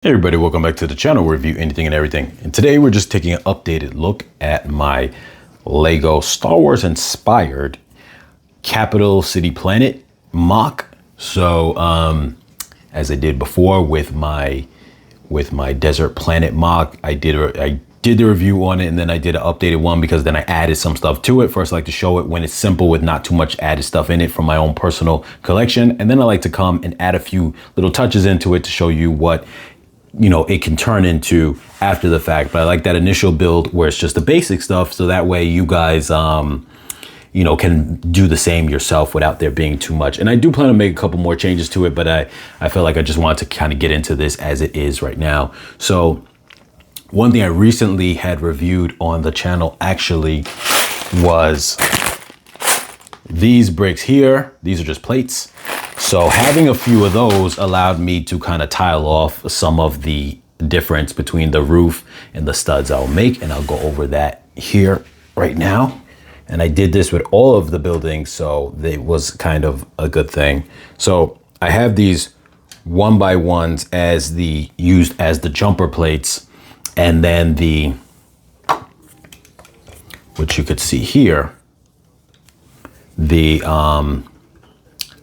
Hey everybody, welcome back to the channel where we review anything and everything. And today we're just taking an updated look at my Lego Star Wars inspired Capital City Planet mock. So as I did before with my Desert Planet mock, I did the review on it, and then I did an updated one because then I added some stuff to it. First, I like to show it when it's simple with not too much added stuff in it from my own personal collection. And then I like to come and add a few little touches into it to show you what it can turn into after the fact. But I like that initial build where it's just the basic stuff, so that way you guys can do the same yourself without there being too much. And I do plan to make a couple more changes to it, but I feel like I just wanted to kind of get into this as it is right now. So one thing I recently had reviewed on the channel actually was these bricks here. These are just plates. So having a few of those allowed me to kind of tile off some of the difference between the roof and the studs I'll make, and I'll go over that here right now. And I did this with all of the buildings, so it was kind of a good thing. So I have these 1x1s used as the jumper plates, and then which you could see here,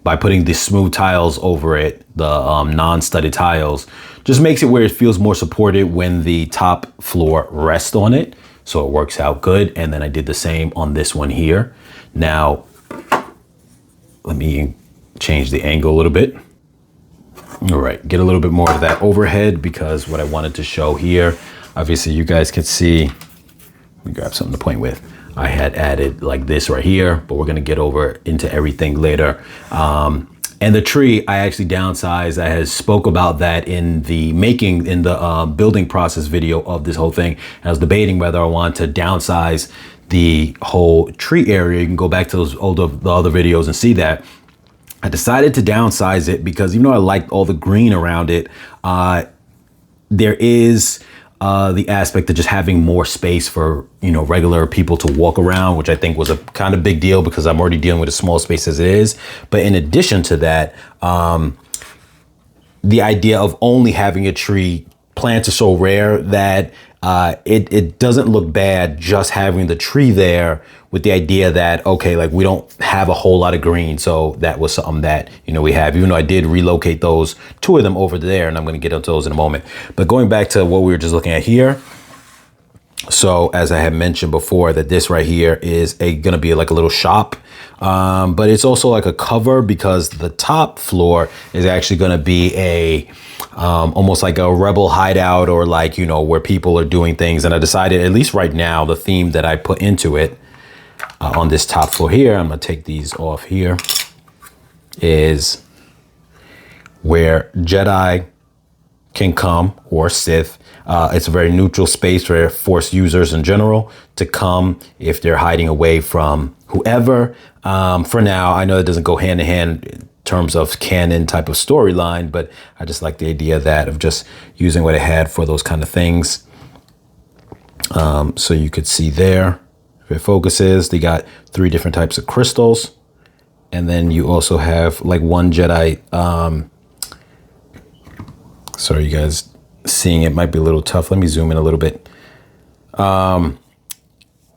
by putting the smooth tiles over it, the non-studded tiles, just makes it where it feels more supported when the top floor rests on it. So it works out good. And then I did the same on this one here. Now, let me change the angle a little bit. All right, get a little bit more of that overhead, because what I wanted to show here, obviously you guys can see, let me grab something to point with. I had added like this right here, but we're gonna get over into everything later. And the tree, I actually downsized. I had spoke about that in the building process video of this whole thing. And I was debating whether I want to downsize the whole tree area. You can go back to the other videos and see that. I decided to downsize it because even though I liked all the green around it, there is the aspect of just having more space for, regular people to walk around, which I think was a kind of big deal because I'm already dealing with a small space as it is. But in addition to that, the idea of only having a tree, plants are so rare that it doesn't look bad just having the tree there, with the idea that, okay, like we don't have a whole lot of green. So that was something that, we have, even though I did relocate those, two of them over there, and I'm going to get into those in a moment. But going back to what we were just looking at here. So as I had mentioned before, that this right here is going to be like a little shop. But it's also like a cover, because the top floor is actually going to be almost like a rebel hideout, or like, where people are doing things. And I decided, at least right now, the theme that I put into it on this top floor here, I'm going to take these off here, is where Jedi can come, or Sith. It's a very neutral space for Force users in general to come if they're hiding away from whoever. For now, I know it doesn't go hand in hand in terms of canon type of storyline, but I just like the idea of just using what I had for those kind of things. So you could see there, if it focuses, they got 3 different types of crystals. And then you also have like one Jedi, sorry, you guys seeing it might be a little tough. Let me zoom in a little bit. One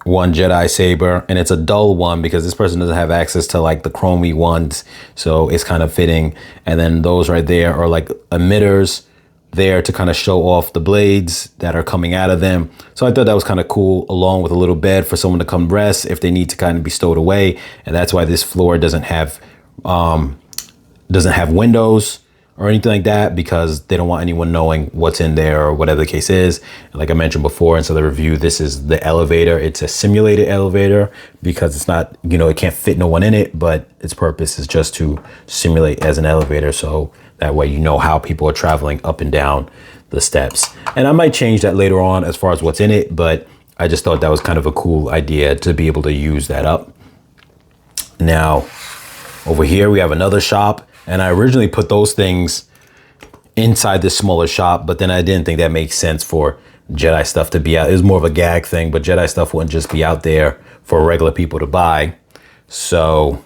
Jedi saber, and it's a dull one because this person doesn't have access to like the chromey ones, so it's kind of fitting. And then those right there are like emitters there to kind of show off the blades that are coming out of them. So I thought that was kind of cool, along with a little bed for someone to come rest if they need to kind of be stowed away. And that's why this floor doesn't have windows or anything like that, because they don't want anyone knowing what's in there or whatever the case is. And like I mentioned before, and so the review, this is the elevator. It's a simulated elevator because it's not, it can't fit no one in it, but its purpose is just to simulate as an elevator. So that way, how people are traveling up and down the steps. And I might change that later on as far as what's in it, but I just thought that was kind of a cool idea to be able to use that up. Now, over here, we have another shop. And I originally put those things inside this smaller shop, but then I didn't think that makes sense for Jedi stuff to be out. It was more of a gag thing, but Jedi stuff wouldn't just be out there for regular people to buy. So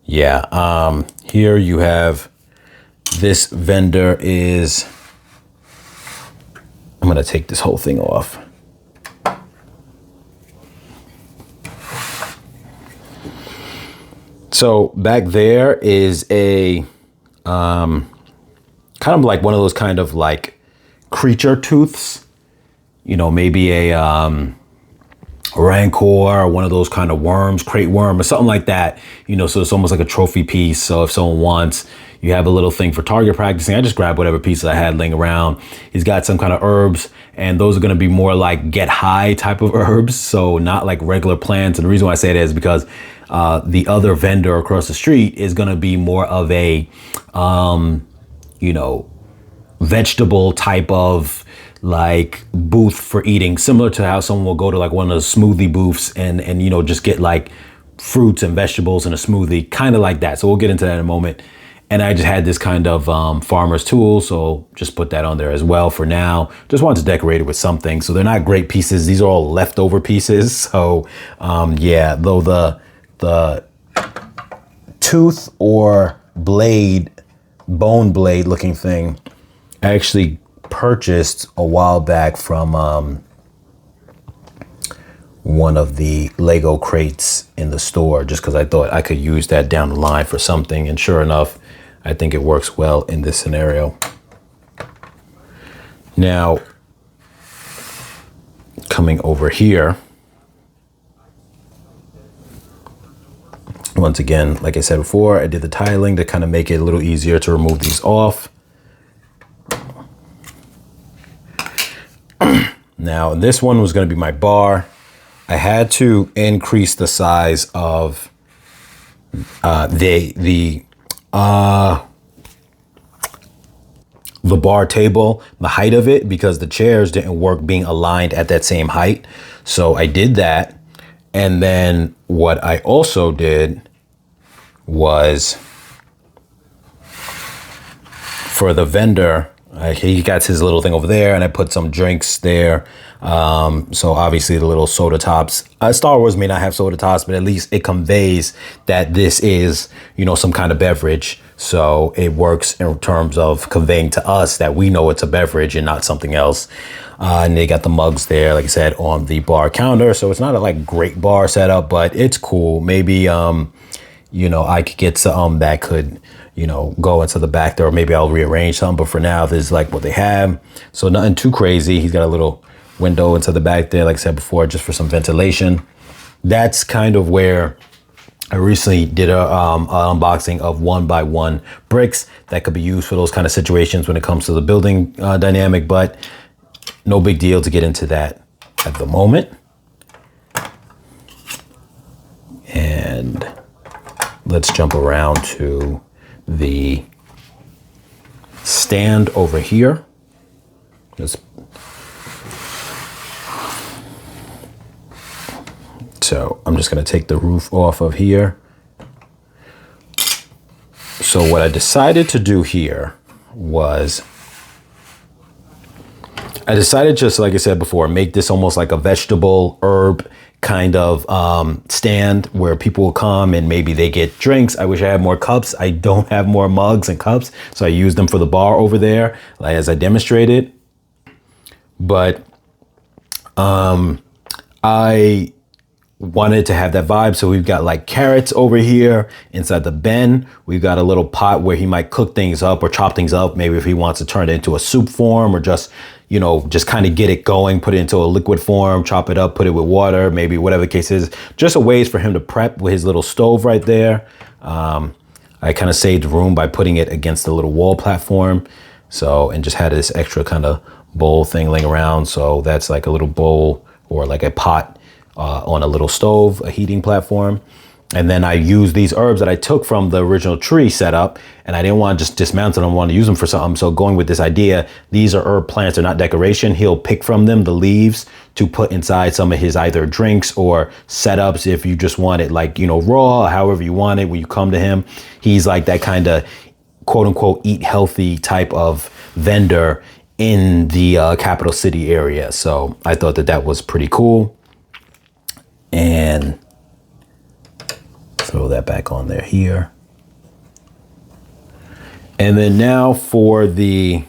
yeah, here you have, this vendor is I'm gonna take this whole thing off. So back there is a kind of like one of those kind of like creature tooths, you know, maybe a rancor or one of those kind of worms, crate worm or something like that, you know, so it's almost like a trophy piece. So if someone wants, you have a little thing for target practicing, I just grabbed whatever pieces I had laying around. He's got some kind of herbs, and those are going to be more like get high type of herbs, so not like regular plants. And the reason why I say that is because the other vendor across the street is going to be more of a, you know, vegetable type of like booth for eating, similar to how someone will go to like one of those smoothie booths and you know, just get like fruits and vegetables in a smoothie, kind of like that. So we'll get into that in a moment. And I just had this kind of farmer's tool, so just put that on there as well for now. Just wanted to decorate it with something. So they're not great pieces. These are all leftover pieces. So yeah, though the tooth or blade, bone blade looking thing, I actually purchased a while back from one of the Lego crates in the store, just because I thought I could use that down the line for something. And sure enough, I think it works well in this scenario. Now, coming over here, once again, like I said before, I did the tiling to kind of make it a little easier to remove these off. Now, this one was going to be my bar. I had to increase the size of the bar table, the height of it, because the chairs didn't work being aligned at that same height. So I did that. And then what I also did was for the vendor, he got his little thing over there, and I put some drinks there. So obviously the little soda tops. Star Wars may not have soda tops, but at least it conveys that this is, you know, some kind of beverage. So it works in terms of conveying to us that we know it's a beverage and not something else. And they got the mugs there, like I said, on the bar counter. So it's not a like great bar setup, but it's cool. Maybe, you know, I could get some that could, you know, go into the back there, or maybe I'll rearrange some. But for now, this is like what they have. So nothing too crazy. He's got a little window into the back there, like I said before, just for some ventilation. That's kind of where I recently did an unboxing of 1x1 bricks that could be used for those kind of situations when it comes to the building dynamic, but no big deal to get into that at the moment. And let's jump around to the stand over here. So I'm just going to take the roof off of here. So what I decided to do here was I decided, just like I said before, make this almost like a vegetable herb kind of stand where people will come and maybe they get drinks. I wish I had more cups. I don't have more mugs and cups, so I use them for the bar over there, like as I demonstrated. But I wanted to have that vibe. So we've got like carrots over here inside the bin. We've got a little pot where he might cook things up or chop things up. Maybe if he wants to turn it into a soup form, or just, you know, just kind of get it going, put it into a liquid form, chop it up, put it with water, maybe whatever the case is. Just a ways for him to prep with his little stove right there. I kind of saved room by putting it against the little wall platform. So, and just had this extra kind of bowl thing laying around. So that's like a little bowl or like a pot on a little stove, a heating platform. And then I used these herbs that I took from the original tree setup, and I didn't want to just dismantle them. I want to use them for something. So going with this idea, these are herb plants, they're not decoration. He'll pick from them the leaves to put inside some of his either drinks or setups. If you just want it like, you know, raw, however you want it, when you come to him, he's like that kind of quote unquote eat healthy type of vendor in the capital city area. So I thought that that was pretty cool. And throw that back on there here. And then now for the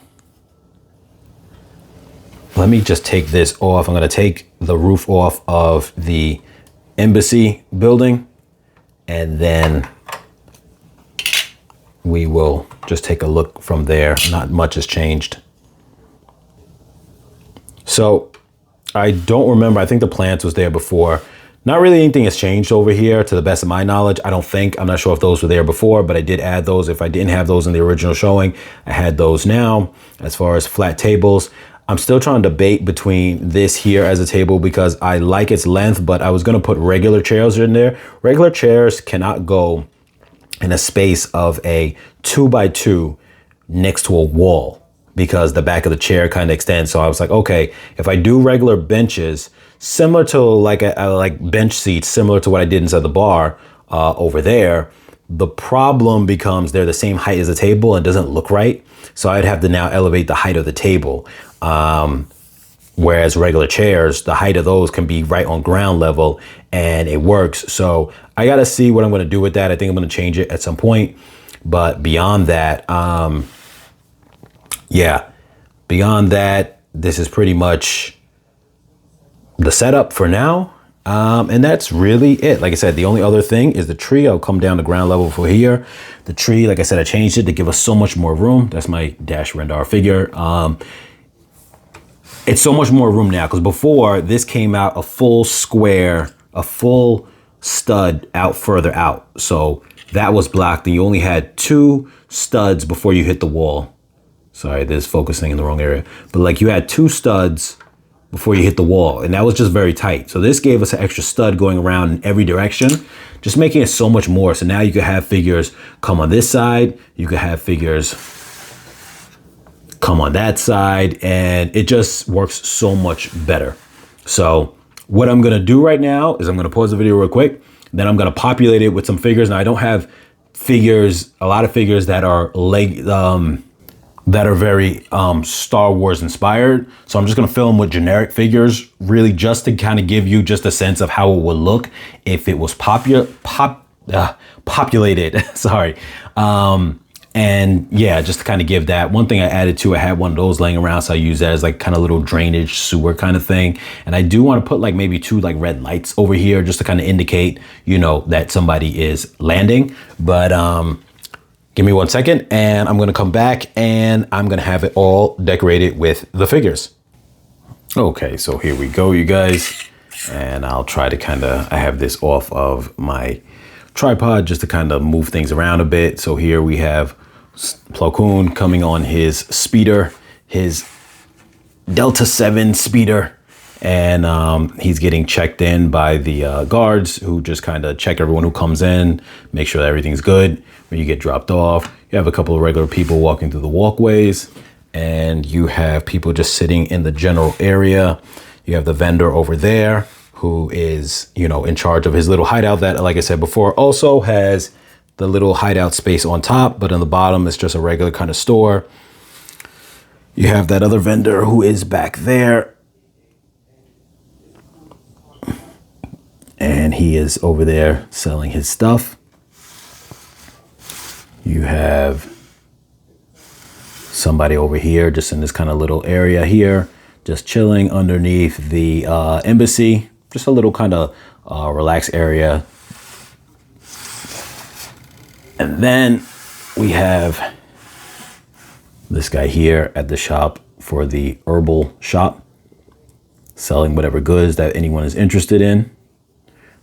let me just take this off. I'm going to take the roof off of the embassy building, and then we will just take a look from there. Not much has changed. So I don't remember. I think the plants was there before. Not really anything has changed over here to the best of my knowledge. I don't think. I'm not sure if those were there before, but I did add those. If I didn't have those in the original showing, I had those now. As far as flat tables, I'm still trying to debate between this here as a table because I like its length, but I was going to put regular chairs in there. Regular chairs cannot go in a space of a 2x2 next to a wall because the back of the chair kind of extends. So I was like, okay, if I do regular benches, similar to like bench seats, similar to what I did inside the bar over there, the problem becomes they're the same height as the table and doesn't look right. So I'd have to now elevate the height of the table. Whereas regular chairs, the height of those can be right on ground level and it works. So I got to see what I'm going to do with that. I think I'm going to change it at some point. But beyond that, beyond that, this is pretty much the setup for now. And that's really it. Like I said, the only other thing is the tree. I'll come down to ground level for here. The tree, like I said, I changed it to give us so much more room. That's my Dash Rendar figure. It's so much more room now because before this came out a full square, a full stud out further out. So that was blocked and you only had 2 studs before you hit the wall. Sorry, this is focusing in the wrong area. But like you had 2 studs before you hit the wall and that was just very tight. So this gave us an extra stud going around in every direction, just making it so much more. So now you could have figures come on this side, you could have figures come on that side, and it just works so much better. So what I'm gonna do right now is I'm gonna pause the video real quick, then I'm gonna populate it with some figures. Now I don't have figures, a lot of figures that are very Star Wars inspired. So I'm just gonna fill them with generic figures, really just to kind of give you just a sense of how it would look if it was populated. Sorry. And yeah, just to kind of give that. One thing I added to, I had one of those laying around, so I use that as like kind of little drainage sewer kind of thing. And I do want to put like maybe 2 like red lights over here just to kind of indicate, you know, that somebody is landing. But give me 1 second and I'm going to come back and I'm going to have it all decorated with the figures. Okay, so here we go, you guys. And I'll try to I have this off of my tripod just to kind of move things around a bit. So here we have Plo Koon coming on his speeder, his Delta 7 speeder, and he's getting checked in by the guards who just kind of check everyone who comes in, make sure that everything's good. When you get dropped off, you have a couple of regular people walking through the walkways, and you have people just sitting in the general area. You have the vendor over there who is, you know, in charge of his little hideout that, like I said before, also has the little hideout space on top, but on the bottom it's just a regular kind of store. You have that other vendor who is back there, and he is over there selling his stuff. You have somebody over here just in this kind of little area here, just chilling underneath the embassy. Just a little kind of relaxed area. And then we have this guy here at the shop for the herbal shop, selling whatever goods that anyone is interested in.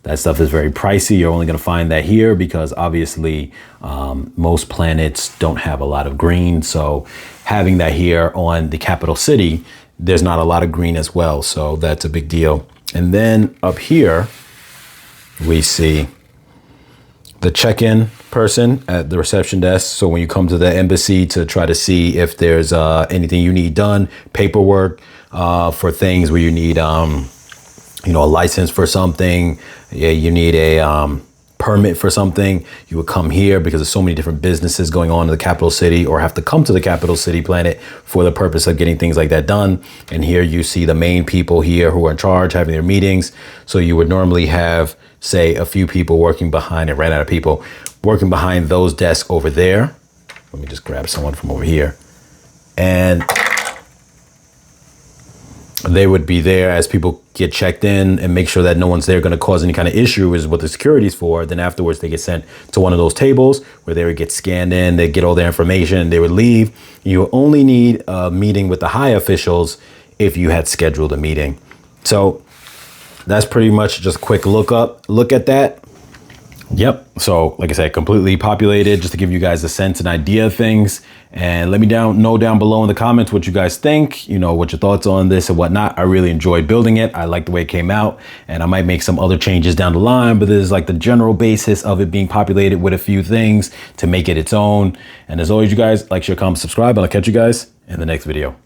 That stuff is very pricey. You're only going to find that here because obviously most planets don't have a lot of green. So having that here on the capital city, there's not a lot of green as well. So that's a big deal. And then up here, we see the check-in person at the reception desk. So when you come to the embassy to try to see if there's anything you need done, paperwork for things where you need, you know, a license for something, yeah, you need a permit for something, you would come here because there's so many different businesses going on in the capital city, or have to come to the capital city planet for the purpose of getting things like that done. And here you see the main people here who are in charge having their meetings. So you would normally have, say, a few people working behind, and ran out of people working behind those desks over there. Let me just grab someone from over here. And They would be there as people get checked in and make sure that no one's there going to cause any kind of issue is what the security is for. Then afterwards, they get sent to one of those tables where they would get scanned in, they get all their information, they would leave. You only need a meeting with the high officials if you had scheduled a meeting. So that's pretty much just a quick look at that. Yep. So like I said, completely populated, just to give you guys a sense and idea of things. And let me know down below in the comments what you guys think, you know, what your thoughts on this and whatnot. I really enjoyed building it. I like the way it came out, and I might make some other changes down the line, but this is like the general basis of it being populated with a few things to make it its own. And as always, you guys, like, share, comment, subscribe, and I'll catch you guys in the next video.